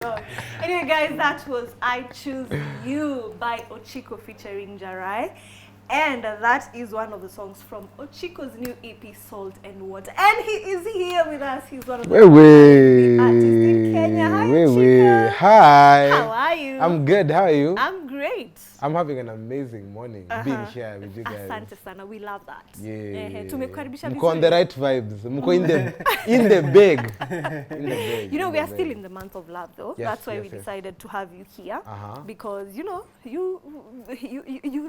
Anyway, guys, that was I Choose You by OCHIKO featuring Jarai. And that is one of the songs from OCHIKO's new EP, Salt and Water. And he is here with us. He's one of the artists in Kenya. Hi, OCHIKO. Hi. How are you? I'm good. How are you? I'm great. I'm having an amazing morning being here with you guys. Asante sana. We love that. Yeah. Tumekukaribisha Mko on vizuri. the right vibes. Mko in the bag. In the bag. You know, we are still in the month of love, though. Yes, that's why yes, we yes. decided to have you here. Because, you know, you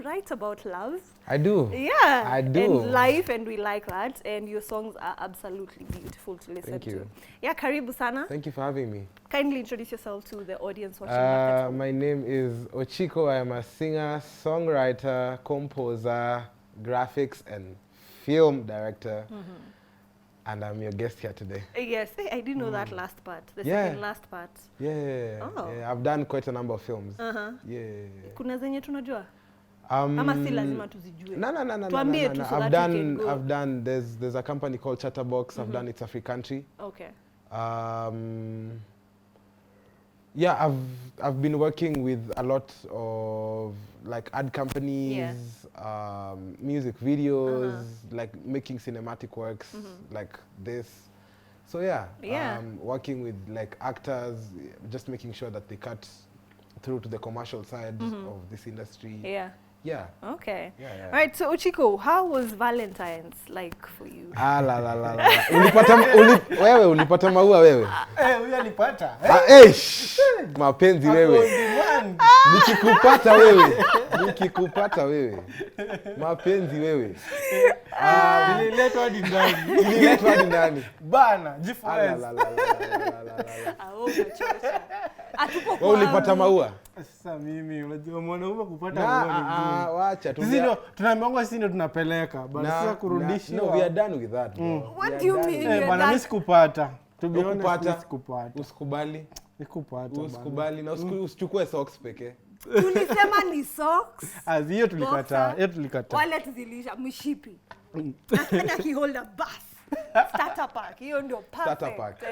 write about love. I do. Yeah. I do. And life, and we like that. And your songs are absolutely beautiful to listen Thank to. you. Yeah, karibu sana. Thank you for having me. Kindly introduce yourself to the audience watching back at home. My name is OCHIKO. I am a singer, songwriter, composer, graphics and film director. And I'm your guest here today. Yes, I didn't know that last part. The Yeah. second last part. Yeah. Oh. Yeah. I've done quite a number of films. Yeah. Kuna zenye tunajua? Ama si lazima tuzijue? No. Tuambie tu so that we can go. I've done, there's a company called Chatterbox. I've done It's a Free Country. Okay. Yeah, I've been working with a lot of like ad companies, music videos, like making cinematic works like this. So yeah, working with like actors, just making sure that they cut through to the commercial side of this industry. Yeah. Yeah. Okay. Yeah. All right, so OCHIKO, how was Valentine's like for you? Wewe ulipata maua wewe? Huyu alipata. Mapenzi wewe. Nikikupata wewe. Mapenzi wewe. Nililetwa hadi ndani. Nililetwa hadi ndani. Bana, jifunze. Wewe ulipata maua? Sasa mimi unajua mwanaume kupata maua. Wacha tu. Sisi tunaambiwa sisi ndio tunapeleka. Basi sasa kurudisha. No, we are done with that. What do you mean? Bana mimi sikupata. To be honest, Ukupata. sikupata. Usikubali. Sikupata. Usikubali na usichukue socks pekee. Tulisema ni socks. Hiyo tulikataa. Hiyo tulikataa. Wale tuzilisha mshipi. Nataka kiholder bus. Starter pack. Hiyo ndio perfect. Starter pack.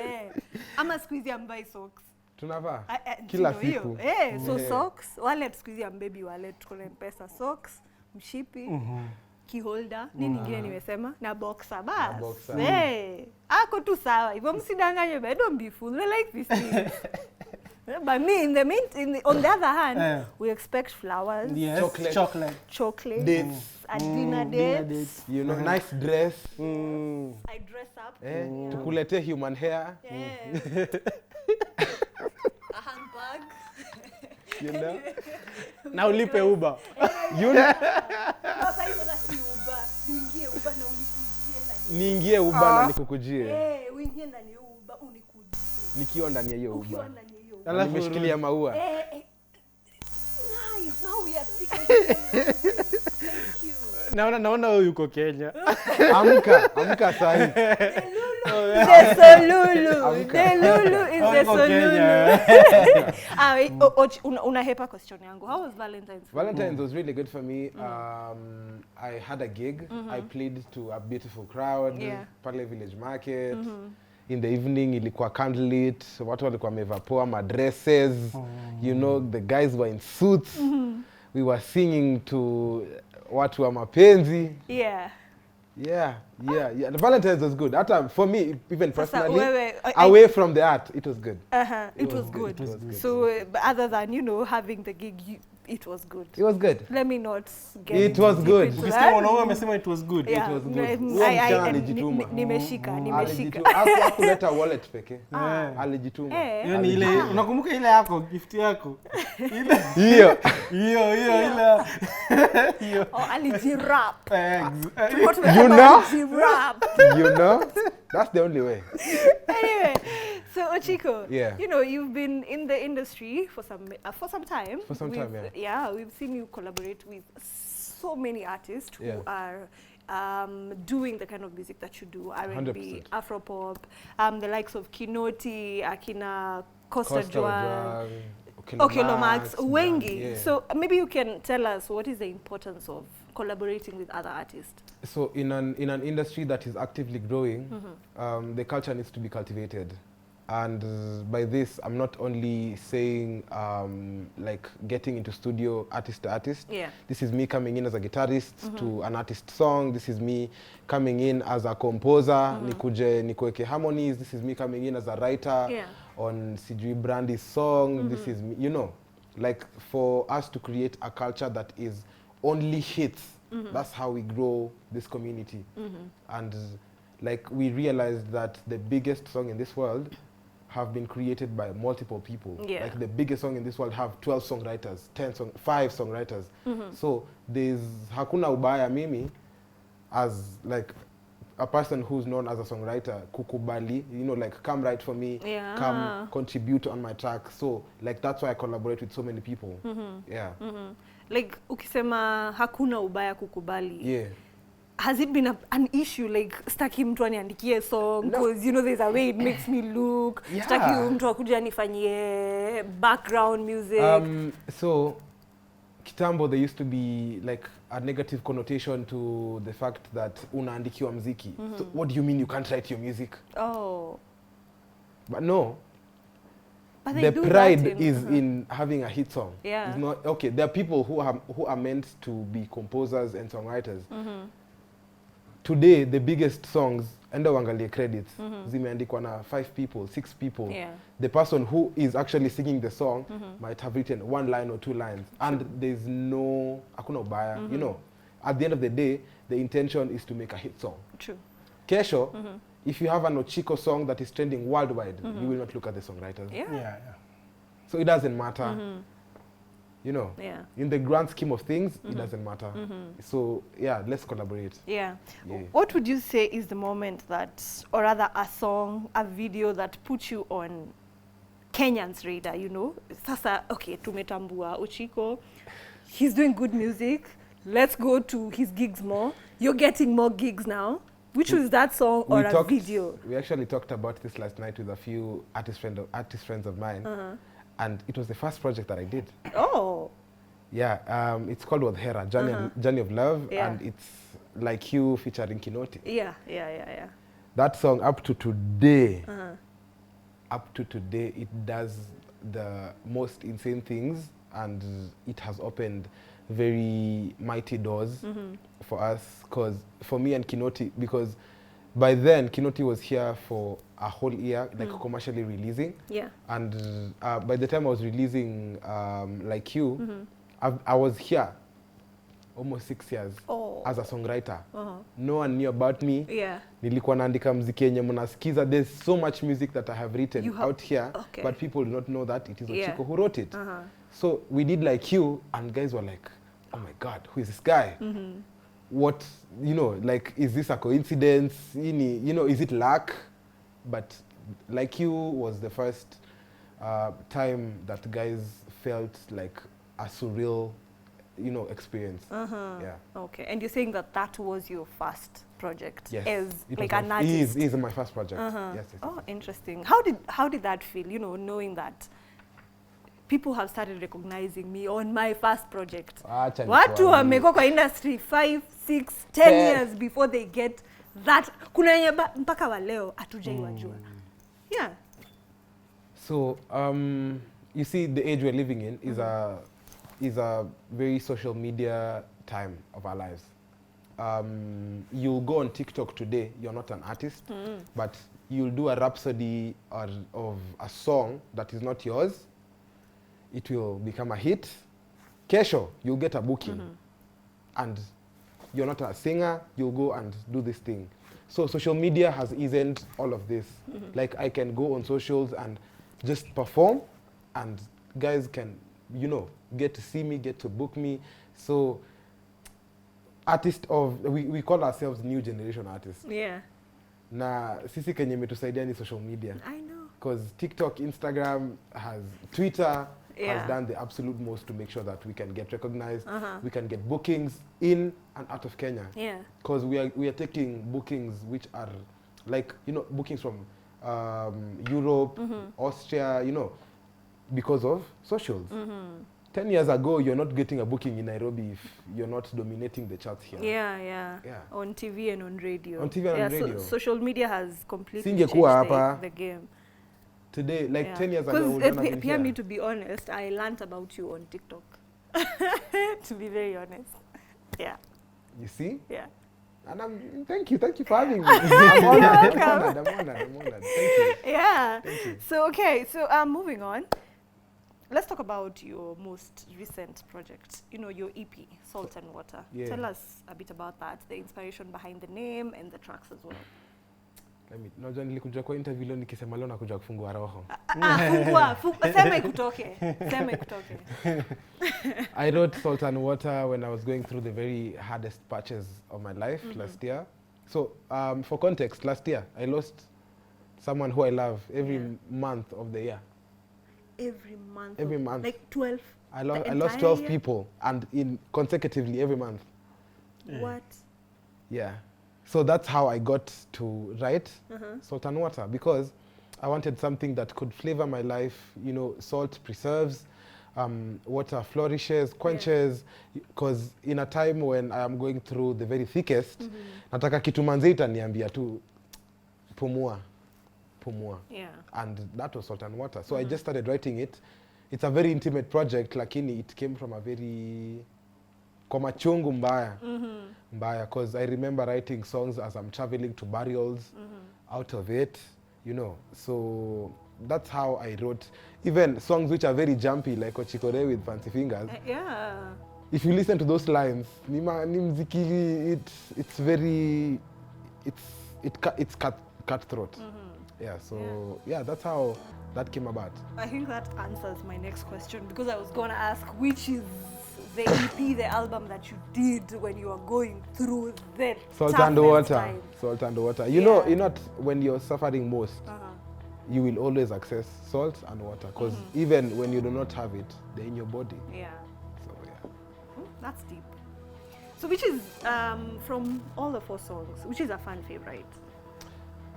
Ama squeeze ambaye socks. Tunavaa kila siku. So socks, wale squeeze ya baby wale tuko na pesa socks, mshipi, keyholder, nini nyingine nimesema na boxer bas. Ako tu sawa. Hivyo msidanganye, but don't be fool. We like these things. But me on the other hand, we expect flowers, yes, chocolate, dates, a dinner dates. You know, nice dress. I dress up. Tukulete human hair. A handbag. You know? Na ulipe Uber. You know? Sasa hiyo si Uber. Uingie Uber na unikujie ndani. Niingie Uber na nikukujie. Uingie ndani ya Uber unikujie. Nikiwa ndani ya hiyo Uber. Ukiwa ndani ya hiyo. Alafu nimeshikilia maua. Nice. Now we are speaking. Thank you. Naona wewe yuko Kenya. Amka sahi. The Solulu is the Solulu. Unahepa question yangu. How was Valentine's? Valentine's was really good for me. I had a gig. I played to a beautiful crowd. Pale Village Market. In the evening ilikuwa candlelit. Watu walikuwa wamevaa poa madresses. You know, the guys were in suits. We were singing to watu wa mapenzi. Yeah. The Valentine's was good. For me, even personally, Sasa, away from the art, it was good. It was good. So other than, you know, having the gig, it was good. It was good. Let me not get It was good. Ukisikia wanaume wamesema it was good. Yeah. It was good. Nimeshika. Hakuleta wallet pekee. Alijituma. Hiyo ni ile, unakumbuka ile yako, gift yako? Hiyo. Alijirap. You know? That's the only way. Anyway, so OCHIKO, Yeah. you know, you've been in the industry for some time. For some time, yeah. We've seen you collaborate with so many artists who are doing the kind of music that you do, R&B, 100%. Afropop, the likes of Kinoti, Akina, Costa Juan, Okelo Max, Wengi. So maybe you can tell us what is the importance of collaborating with other artists. So in an industry that is actively growing, the culture needs to be cultivated. And by this, I'm not only saying like getting into studio artist to artist. Yeah. This is me coming in as a guitarist to an artist song. This is me coming in as a composer, nikuweke harmonies. This is me coming in as a writer on Sijui Brandy's song. This is me, you know, like for us to create a culture that is only hits. That's how we grow this community. And like we realized that the biggest song in this world have been created by multiple people. Yeah. Like the biggest song in this world have 12 songwriters, 5 songwriters. So there's hakuna ubaya mimi as like a person who's known as a songwriter, kukubali, you know, like come write for me, come contribute on my track. So like that's why I collaborate with so many people. Yeah. Like ukisema hakuna ubaya kukubali. Yeah. Has it been an issue, like staki mtu aniandikie song because you know there's a way it makes me look, staki mtu akuje anifanyie background music? So kitambo there used to be like a negative connotation to the fact that unaandikiwa mziki. So what do you mean you can't write your music? Oh. But no. But they the do pride that is in having a hit song. Yeah. It's not okay. There are people who are meant to be composers and songwriters. Today the biggest songs, enda uangalie credits, zimeandikwa na 5 people, 6 people. Yeah. The person who is actually singing the song might have written 1 line or 2 lines, and there's no hakuna ubaya. You know, at the end of the day, the intention is to make a hit song. True. Kesho, if you have an OCHIKO song that is trending worldwide, you will not look at the songwriters. Yeah. So it doesn't matter. You know, in the grand scheme of things, it doesn't matter. So yeah, let's collaborate. Yeah. What would you say is the moment that, or rather a song, a video that puts you on Kenyan's radar, you know? Sasa, okay, tumetambua OCHIKO, he's doing good music, let's go to his gigs more. You're getting more gigs now. Which was that song or a video? We actually talked about this last night with a few artist friends of mine. And it was the first project that I did. Oh. Yeah, it's called Wadhera, Journey of Love, and it's Like You featuring Kinoti. Yeah. That song up to today, it does the most insane things, and it has opened very mighty doors for us, because for me and Kinoti, because by then Kinoti was here for a whole year, like commercially releasing. Yeah. And by the time I was releasing Like You, I was here almost 6 years as a songwriter. No one knew about me. Yeah. Nilikuwa naandika muziki yenye mnasikiza. There's so much music that I have written out here, but people do not know that it is OCHIKO who wrote it. So we did Like You, and guys were like, oh my God, who is this guy? What, you know, like, is this a coincidence? You know, is it luck? But Like You was the first time that guys felt like a surreal, you know, experience. Yeah. Okay, and you're saying that that was your first project? Yes. As it like an artist? It is my first project. Yes. Oh, interesting. How did that feel, you know, knowing that people have started recognizing me on my first project? Watu wamekuwa kwa industry 5, 6, 10 years before they get that. Kuna yenye mpaka wa leo hatujaiwajua. Yeah. So, you see, the age we're living in is a very social media time of our lives. You'll go on TikTok today, you're not an artist, but you'll do a rhapsody of a song that is not yours. It will become a hit. Kesho, you'll get a booking. And you're not a singer, you'll go and do this thing. So social media has eased all of this. Like, I can go on socials and just perform, and guys can, you know, get to see me, get to book me. So we call ourselves new generation artists. Yeah. Na sisi kenye metusaidia ni social media. I know. Because TikTok, Instagram, Twitter has done the absolute most to make sure that we can get recognized, we can get bookings in and out of Kenya. Yeah. Because we are taking bookings which are like, you know, bookings from Europe, Austria, you know, because of socials. 10 years ago, you're not getting a booking in Nairobi if you're not dominating the charts here. Yeah. On TV and on radio. On TV and on radio. So social media has completely changed the game. today, like 10 years ago, Because we wouldn't have been Pia, here. me, to be honest, I learnt about you on TikTok. To be very honest. Yeah. You see? Yeah. And thank you for having me. I'm honored. Thank you. Yeah. Thank you. So, okay, so moving on. Let's talk about your most recent project, you know, your EP, Salt and Water. Yeah. Tell us a bit about that, the inspiration behind the name and the tracks as well. Najua nilikuja kwa interview leo nikisema leo nakuja kufungua roho. Sema ikutoke. I wrote Salt and Water when I was going through the very hardest patches of my life last year. So, for context, last year I lost someone who I love every month of the year. Every month. Like 12. I lost 12 people, and consecutively every month. What? Yeah. So that's how I got to write Salt and Water, because I wanted something that could flavor my life. You know, salt preserves, water flourishes, quenches, because in a time when I am going through the very thickest, nataka kitu manze itaniambia tu pumua. Yeah. And that was Salt and Water. So I just started writing it. It's a very intimate project, lakini it came from a very kwa machungu mbaya, because I remember writing songs as I'm traveling to burials out of it, you know. So that's how I wrote even songs which are very jumpy, like OCHIKO with Fancy Fingers. Yeah. If you listen to those lines, ni mziki, it's very, it's cutthroat. Yeah, so yeah, that's how that came about. I think that answers my next question, because I was going to ask which is the EP, the album that you did when you were going through the Salt and Water. time. Salt and Water. You know, when you're suffering most, you will always access salt and water, because even when you do not have it, they're in your body. Yeah. So yeah. That's deep. So which is, from all the 4 songs, which is a fan favorite?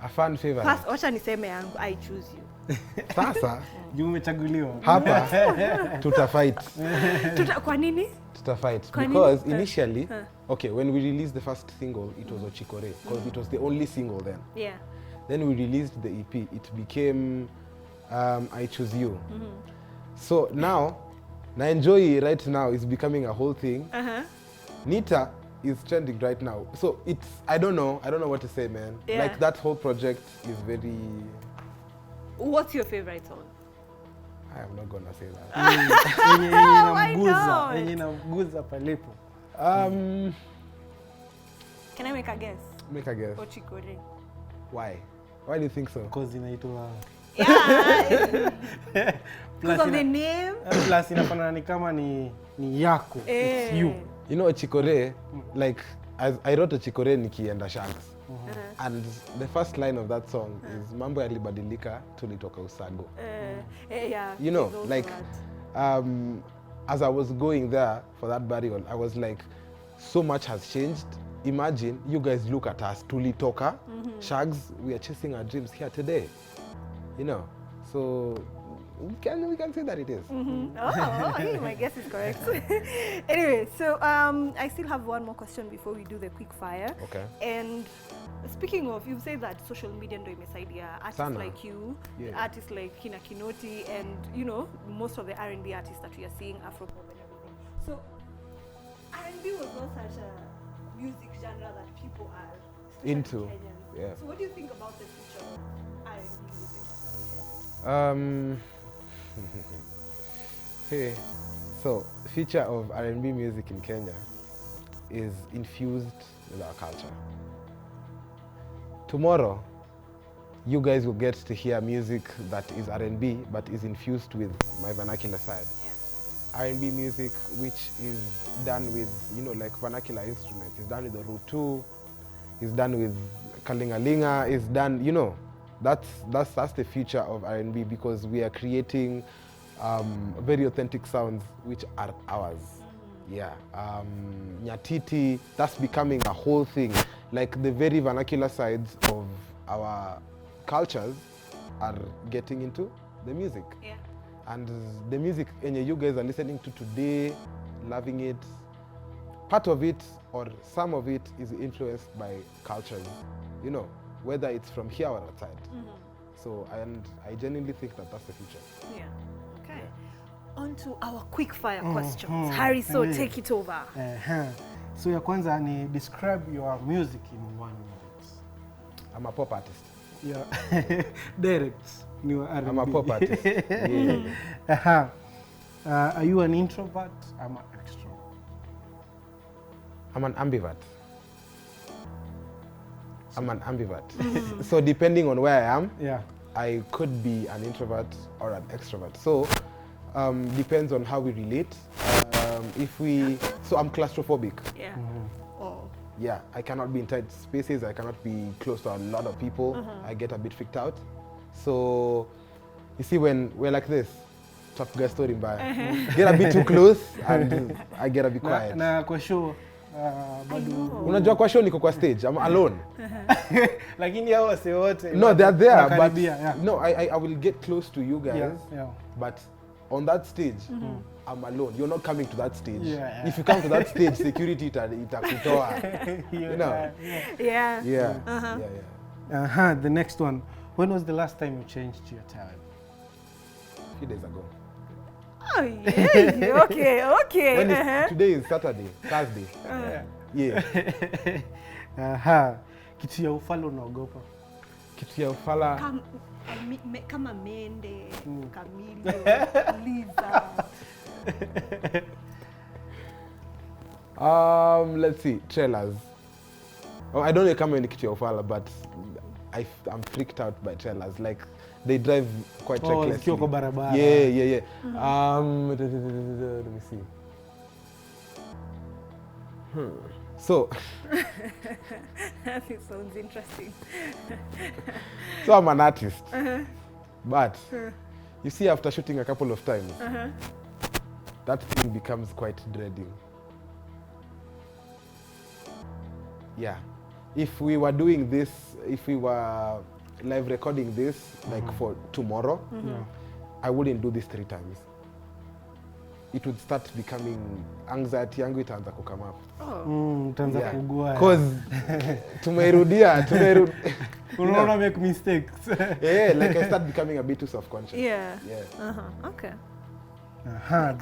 A fan favorite. First, wacha niseme yangu, I choose you. Sasa, Juu umechaguliwa. hapa, tutafight. Kwa nini? Tutafight. Kwa nini? Because initially, okay, when we released the first single, it was OCHIKO, because it was the only single then. Yeah. Then we released the EP. It became I Choose You. So now, na enjoy right now is becoming a whole thing. Nita is trending right now. So it's, I don't know what to say, man. Yeah. Like that whole project is very... What's your favorite song? I am not gonna say that. Yenye inamguza palipo. Can I make a guess? Make a guess. OCHIKO. Why? Why do you think so? Because inaitwa Yeah. Because of the name. Plus inafanana ni kama ni yako. It's you. You know, OCHIKO, like, I wrote OCHIKO nikienda Shanks. And the first line of that song is mambo yalibadilika tulitoka usago. Yeah. You know, like, as I was going there for that burial, I was like, so much has changed. Imagine, you guys look at us, tulitoka, Shags, we are chasing our dreams here today. You know, so we can say that it is. Oh, my guess is correct. Anyway, so I still have one more question before we do the quick fire. Okay. And speaking of, you've said that social media ndo imesaidia artists Sana. like you, Yeah. artists like Kina Kinoti, and you know, most of the R&B artists that we are seeing, Afropop and everything. So R&B was not such a music genre that people are especially Into. Kenyans. Yeah. So what do you think about the future of R&B music in Kenya? Hey, so future of R&B music in Kenya is infused with our culture. Tomorrow, you guys will get to hear music that is R&B but is infused with my vernacular side. Yeah. R&B music which is done with, you know, like vernacular instruments. It's done with the rutu, it's done with kalingalinga, it's done, you know, that's the future of R&B, because we are creating very authentic sounds which are ours. Yeah, Nyatiti, that's becoming a whole thing. Like the very vernacular sides of our cultures are getting into the music. Yeah. And the music you guys are listening to today, loving it, part of it or some of it is influenced by cultures, you know, whether it's from here or outside. So I genuinely think that that's the future. Yeah. Okay. On to our quick fire questions. Harry, so take it over. So ya kwanza ni describe your music in 1 minute. I'm a pop artist. Yeah. Direct. I'm a pop artist. Yeah. Are you an introvert? I'm an extrovert. I'm an ambivert. I'm an ambivert. So depending on where I am, I could be an introvert or an extrovert. So depends on how we relate. So I'm claustrophobic. Yeah. Yeah, I cannot be in tight spaces. I cannot be close to a lot of people. I get a bit freaked out. So you see, when we're like this, tough guy story by get a bit too close and I get a bit quiet. Na kwa show unajua kwa show niko kwa stage, I'm alone. Lakini hao wase wote no, they're there, but no, I will get close to you guys. But on that stage, I'm alone. You're not coming to that stage. If you come to that stage, security itakutoa. You know. The next one. When was the last time you changed your time? A few days ago. Oh yeah. Okay. Today is Saturday, Thursday. Kitu ya ufala unaogopa? Kitu ya ufala kama mende, chameleon, lizard. Let's see, trailers. I don't know kama ni kitu ya ufala, but I'm freaked out by trailers. Like they drive quite recklessly. Yeah. Let me see. So that sounds interesting. So I'm an artist, but you see, after shooting a couple of times, that thing becomes quite dreading. Yeah. If we were doing this, if we were live recording this, like for tomorrow, I wouldn't do this 3 times. It would start becoming anxiety yangu itaanza kukama up. Utaanza kugua. Cause tumeirudia. Unaona make mistakes. Yeah, like I start becoming a bit too self-conscious. Yeah. Okay.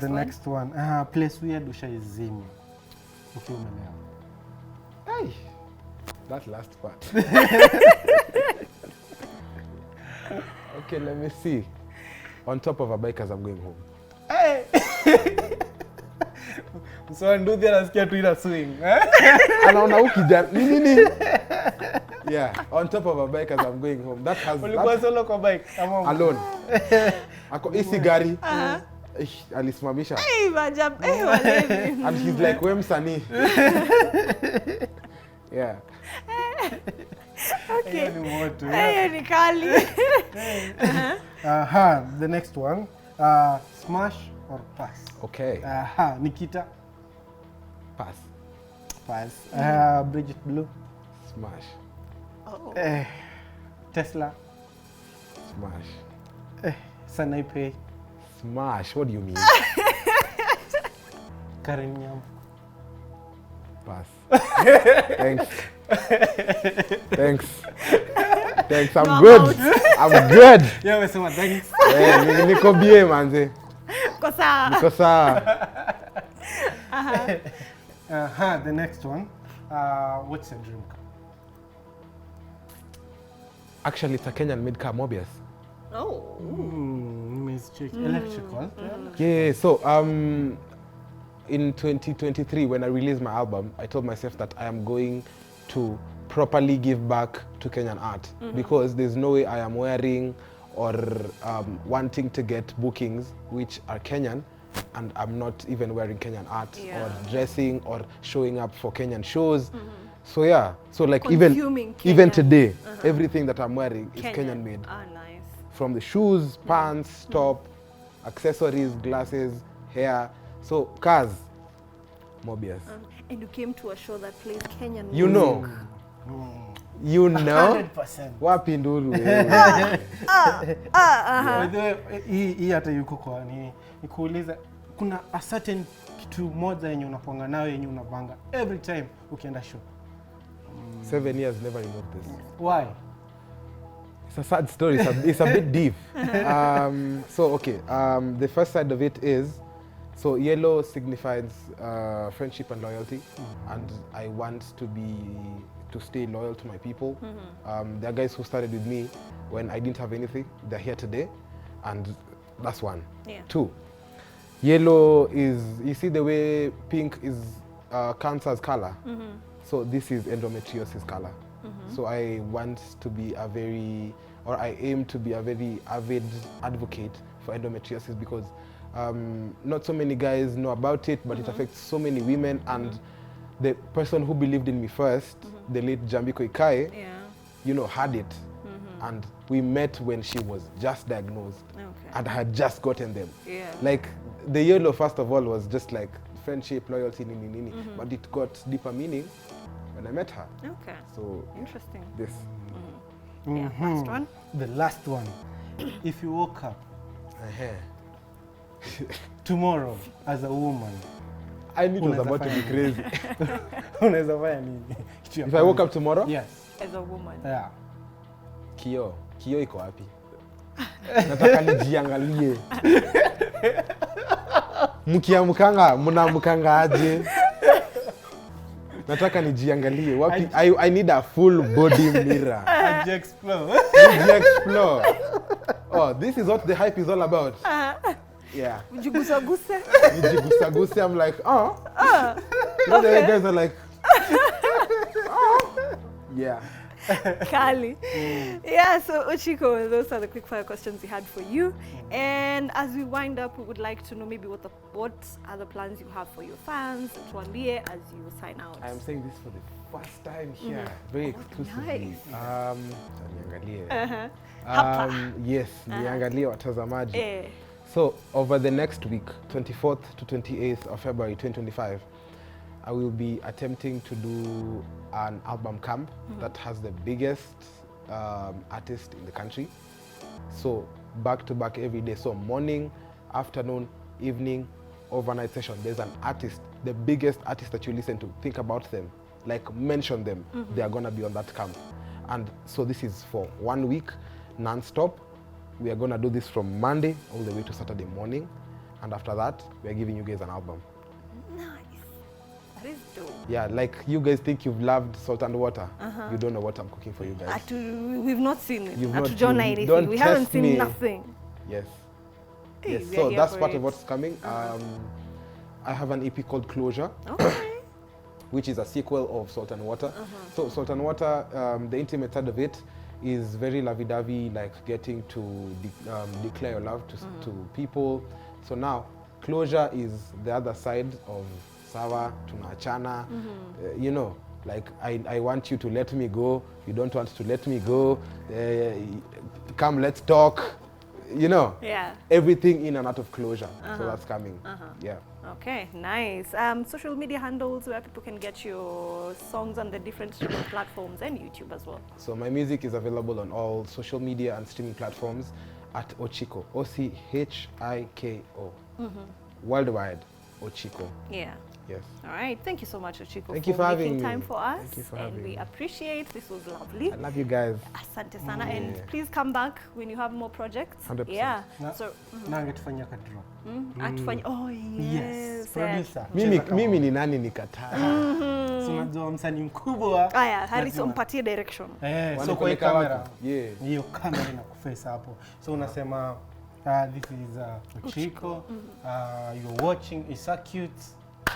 The next one. Place weird ushaizima. Ukiwa umeelewa. Hey. That last part. Okay, let me see. On top of a bike as I'm going home. Hey! So nduthi anasikia tu ina swing. Anaona ukija nini? Yeah, on top of a bike as I'm going home. That has ulikuwa solo kwa bike ama alone. Ako isi gari. Alisimamisha. Walevi. And he's like, "We msanii." Yeah. Okay. Hey, ni kali. The next one. Smash or pass? Okay. Nikita. Pass. Bridget Blue. Smash. Tesla. Smash. Sanaipe. Smash. What do you mean? Karen Nyam. Pass. Thanks. I'm good. I'm good. Yeah, umesema thanks. Niko bie manze. Niko sawa. The next one. What's your dream car? Actually, it's a Kenyan made car, Mobius. Oh. Electrical. Yeah, so in 2023, when I released my album, I told myself that I am going to properly give back to Kenyan art because there's no way I am wearing or wanting to get bookings which are Kenyan and I'm not even wearing Kenyan art or dressing or showing up for Kenyan shows. So yeah, so like even today, everything that I'm wearing is Kenyan made. Nice. From the shoes, pants, top, accessories, glasses, hair. So cars, Mobius. And you came to a show that plays Kenyan music. You know. You know? 100%. Wapi nduru. Hii hata yuko kwa nini? Nikuuliza kuna a certain kitu moja yenye unapanga nayo yenye unavanga every time ukienda show. 7 years never removed this. Why? It's a sad story. It's a bit deep. So okay, the first side of it is, so yellow signifies friendship and loyalty, and I want to stay loyal to my people. There are guys who started with me when I didn't have anything. They're here today, and that's one. Yeah. 2, yellow is, you see the way pink is Cancer's color. So this is endometriosis color. So I want to be I aim to be a very avid advocate for endometriosis, because not so many guys know about it, but it affects so many women. And the person who believed in me first, the late Jambiko Ikae, you know, had it. And we met when she was just diagnosed. And I had just gotten them. Like the yellow, first of all, was just like friendship, loyalty, nini. But it got deeper meaning when I met her. Okay. So interesting. This. Yeah, last one. The last one. If you woke up tomorrow as a woman, I knew it was about to be crazy. unaweza fanya nini? If I woke up tomorrow? Yes. As a woman. Yeah. Kio iko wapi? Nataka nijiangalie. Mnaamkanga aje? Nataka nijiangalie wapi. I need a full body mirror. Explore. Oh, this is what the hype is all about. Yeah. Jigusaguse. I'm like, oh. You know, the guys are like, oh. Yeah. Kali. Yeah, so Ochiko, those are the quick fire questions we had for you. And as we wind up, we would like to know maybe what other plans you have for your fans, tuambie as you sign out. I am saying this for the first time here, very exclusively. Nice. Niangalie. Hapa. Yes, niangalie watazamaji. So over the next week, 24th to 28th of February 2025, I will be attempting to do an album camp that has the biggest artist in the country. So back to back every day. So morning, afternoon, evening, overnight session. There's an artist, the biggest artist that you listen to. Think about them, like mention them. They are gonna be on that camp. And so this is for 1 week, non-stop. We are gonna do this from Monday all the way to Saturday morning. And after that, we are giving you guys an album. That is dope. Yeah, like you guys think you've loved Salt and Water. You don't know what I'm cooking for you guys. We've not seen it. You've not not done seen, anything. don't We haven't test seen me. nothing. Yes. Hey, Yes. we are So here that's for part it. of what's coming. I have an EP called Closure, Okay. which is a sequel of Salt and Water. So Salt and Water, the intimate side of it is very lovey-dovey, like getting to declare your love to people. So now, Closure is the other side of Sawa, Tunachana, you know, like I want you to let me go, you don't want to let me go, come let's talk, you know. Yeah. Everything in and out of Closure. So that's coming. Yeah. Okay, nice. Social media handles where people can get your songs on the different streaming platforms and YouTube as well. So my music is available on all social media and streaming platforms at OCHIKO, OCHIKO. Worldwide, OCHIKO. Yeah. Yes. All right. Thank you so much, Ochiko, Thank you for having making me. time for us. Thank you for and having we me. appreciate. This was lovely. I love you guys. Asante sana. Yeah. And please come back when you have more projects. 100%. Yeah. Na- So, Nangetufanyia ka drop. atufanye. Oh yes. Producer. Mimi ni nani nikataa? So unajua msanii mkubwa. Aya, Harris Lazima- umpatie direction. So kwa hii Wanipeleka kamera. wapi? Yeah. Hiyo kamera inakuface hapo. So unasema this is Ochiko. You're watching Isacute.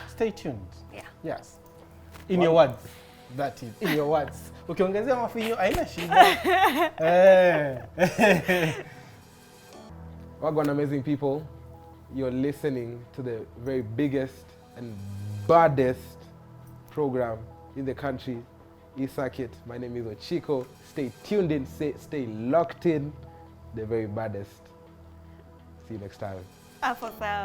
Stay tuned. Yeah. Yes. In your words. That is in your words. Ukiongezea mafinyo haina shida. Wagwan amazing people, you're listening to the very biggest and baddest program in the country, Isakit. My name is Ochiko. Stay tuned in, stay locked in, the very baddest. See you next time. Hapo sawa.